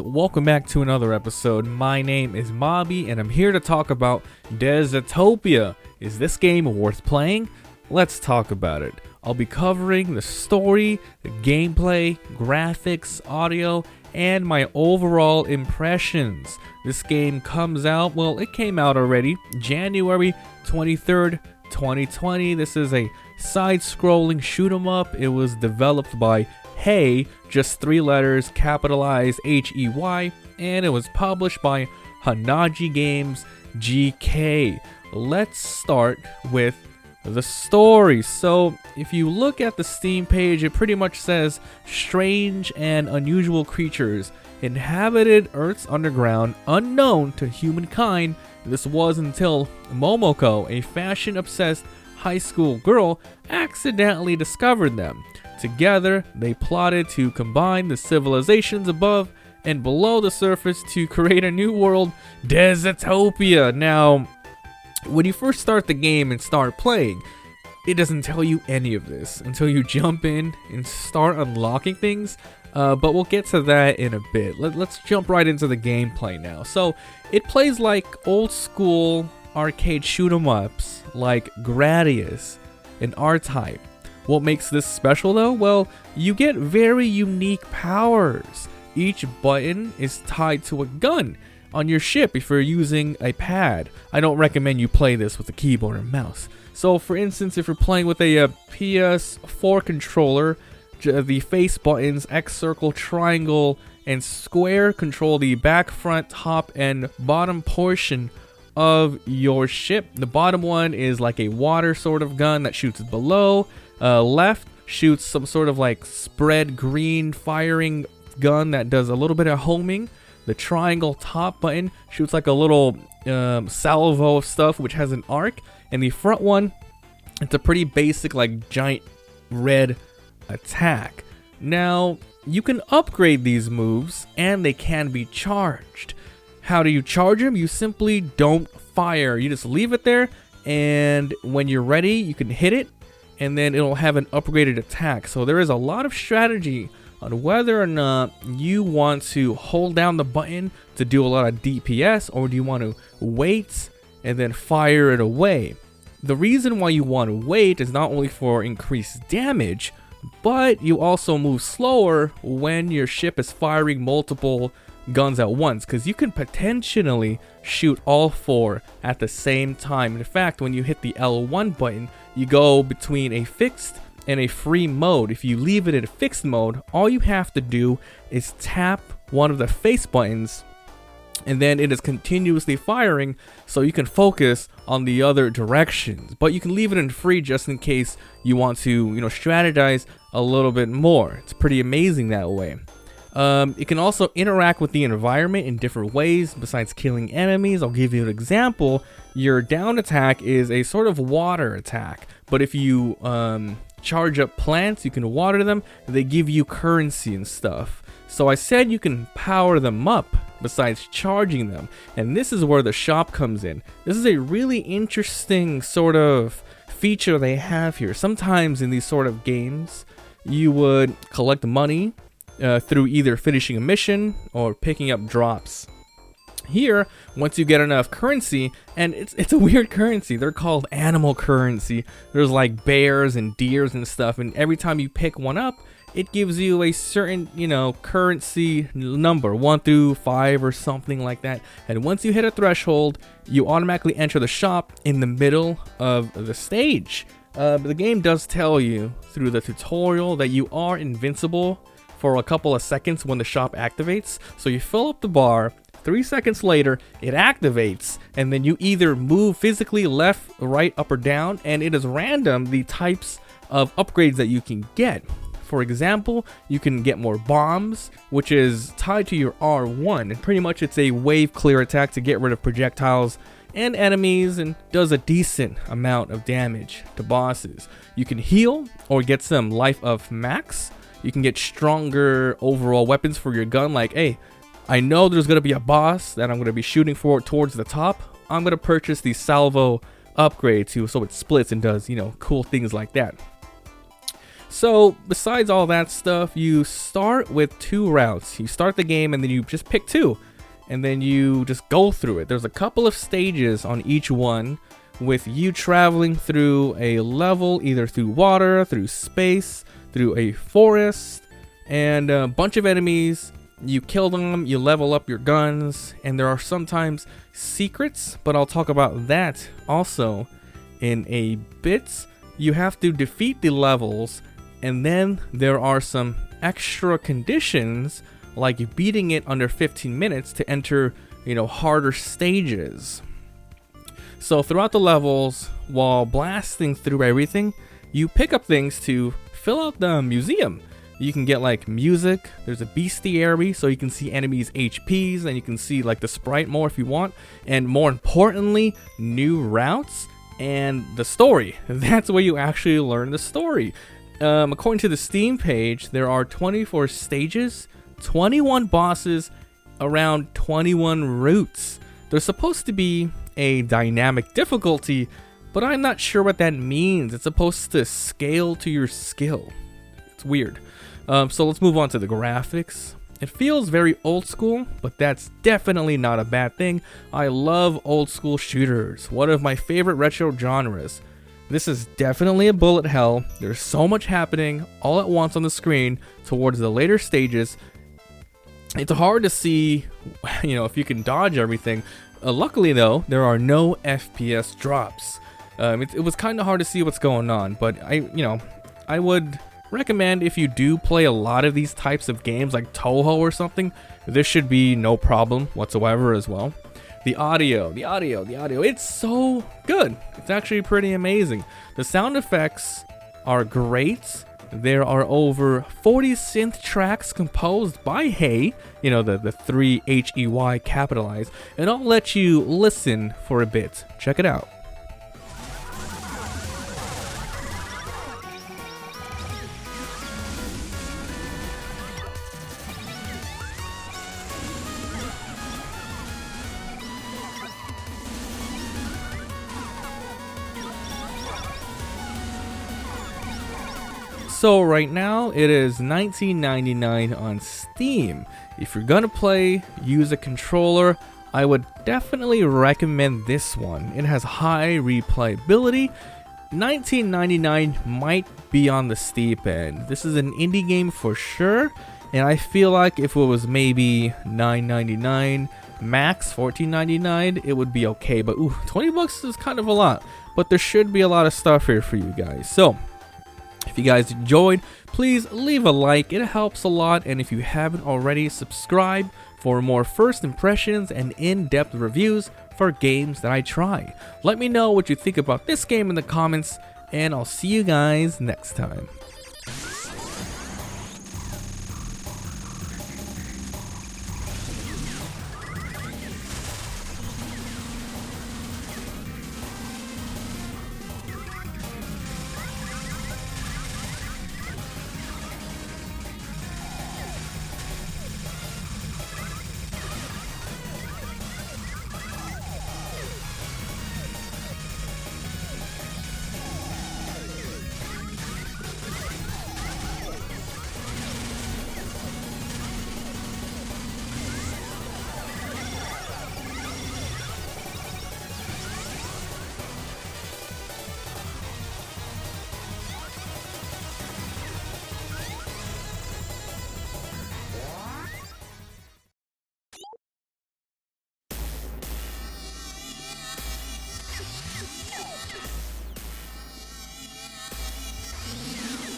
Welcome back to another episode. My name is Mabi and I'm here to talk about Dezatopia. Is this game worth playing? Let's talk about it. I'll be covering the story, the gameplay, graphics, audio, and my overall impressions. This game comes out, well, it came out already, January 23rd, 2020. This is a side-scrolling shoot 'em up. It was developed by Hey, just 3 letters, capitalized H-E-Y, and it was published by Hanaji Games GK. Let's start with the story. So, if you look at the Steam page, it pretty much says strange and unusual creatures inhabited Earth's underground, unknown to humankind. This was until Momoko, a fashion-obsessed high school girl, accidentally discovered them. Together, they plotted to combine the civilizations above and below the surface to create a new world, Dezatopia. Now, when you first start the game and start playing, it doesn't tell you any of this until you jump in and start unlocking things, but we'll get to that in a bit. Let's jump right into the gameplay now. So, it plays like old school arcade shoot 'em ups like Gradius and R-Type. What makes this special though? Well, you get very unique powers. Each button is tied to a gun on your ship if you're using a pad. I don't recommend you play this with a keyboard and mouse. So for instance, if you're playing with a PS4 controller, the face buttons X, circle, triangle, and square control the back, front, top, and bottom portion of your ship. The bottom one is like a water sort of gun that shoots below. Left shoots some sort of like spread green firing gun that does a little bit of homing. The triangle top button shoots like a little salvo of stuff which has an arc. And the front one, it's a pretty basic like giant red attack. Now, you can upgrade these moves and they can be charged. How do you charge them? You simply don't fire. You just leave it there, and when you're ready, you can hit it, and then it'll have an upgraded attack. So there is a lot of strategy on whether or not you want to hold down the button to do a lot of DPS, or do you want to wait and then fire it away. The reason why you want to wait is not only for increased damage, but you also move slower when your ship is firing multiple guns at once, because you can potentially shoot all 4 at the same time. In fact, when you hit the L1 button, you go between a fixed and a free mode. If you leave it in a fixed mode, all you have to do is tap one of the face buttons, and then it is continuously firing, so you can focus on the other directions. But you can leave it in free just in case you want to, strategize a little bit more. It's pretty amazing that way. It can also interact with the environment in different ways besides killing enemies. I'll give you an example. Your down attack is a sort of water attack, but if you charge up plants, you can water them, they give you currency and stuff. So I said you can power them up besides charging them, and this is where the shop comes in. This is a really interesting sort of feature they have here. Sometimes in these sort of games, you would collect money through either finishing a mission or picking up drops. Here, once you get enough currency, and it's a weird currency, they're called animal currency. There's like bears and deers and stuff, and every time you pick one up, it gives you a certain, currency number, 1 through 5 or something like that. And once you hit a threshold, you automatically enter the shop in the middle of the stage. The game does tell you through the tutorial that you are invincible for a couple of seconds when the shop activates. So you fill up the bar, 3 seconds later it activates, and then you either move physically left, right, up, or down, and it is random the types of upgrades that you can get. For example, you can get more bombs, which is tied to your R1, and pretty much it's a wave clear attack to get rid of projectiles and enemies, and does a decent amount of damage to bosses. You can heal or get some life of max. You can get stronger overall weapons for your gun, like, hey, I know there's going to be a boss that I'm going to be shooting for towards the top. I'm going to purchase the salvo upgrade so it splits and does, cool things like that. So besides all that stuff, you start with 2 routes. You start the game and then you just pick 2, and then you just go through it. There's a couple of stages on each one, with you traveling through a level, either through water, through space, through a forest, and a bunch of enemies. You kill them, you level up your guns, and there are sometimes secrets, but I'll talk about that also in a bit. You have to defeat the levels, and then there are some extra conditions, like beating it under 15 minutes to enter, harder stages. So throughout the levels, while blasting through everything, you pick up things to fill out the museum. You can get like music, there's a bestiary, so you can see enemies' HPs, and you can see like the sprite more if you want, and more importantly, new routes and the story. That's where you actually learn the story. According to the Steam page, there are 24 stages, 21 bosses, around 21 routes. There's supposed to be a dynamic difficulty, but I'm not sure what that means. It's supposed to scale to your skill. It's weird. So let's move on to the graphics. It feels very old school, but that's definitely not a bad thing. I love old school shooters, one of my favorite retro genres. This is definitely a bullet hell. There's so much happening all at once on the screen towards the later stages. It's hard to see, if you can dodge everything. Luckily though, there are no FPS drops. It was kind of hard to see what's going on, but I would recommend, if you do play a lot of these types of games like Touhou or something, this should be no problem whatsoever as well. The audio, it's so good. It's actually pretty amazing. The sound effects are great. There are over 40 synth tracks composed by Hey, the 3 HEY capitalized, and I'll let you listen for a bit. Check it out. So right now it is $19.99 on Steam. If you're gonna play, use a controller. I would definitely recommend this one. It has high replayability. $19.99 might be on the steep end. This is an indie game for sure, and I feel like if it was maybe $9.99, max $14.99, it would be okay. But ooh, $20 is kind of a lot. But there should be a lot of stuff here for you guys. So if you guys enjoyed, please leave a like. It helps a lot. And if you haven't already, subscribe for more first impressions and in-depth reviews for games that I try. Let me know what you think about this game in the comments, and I'll see you guys next time.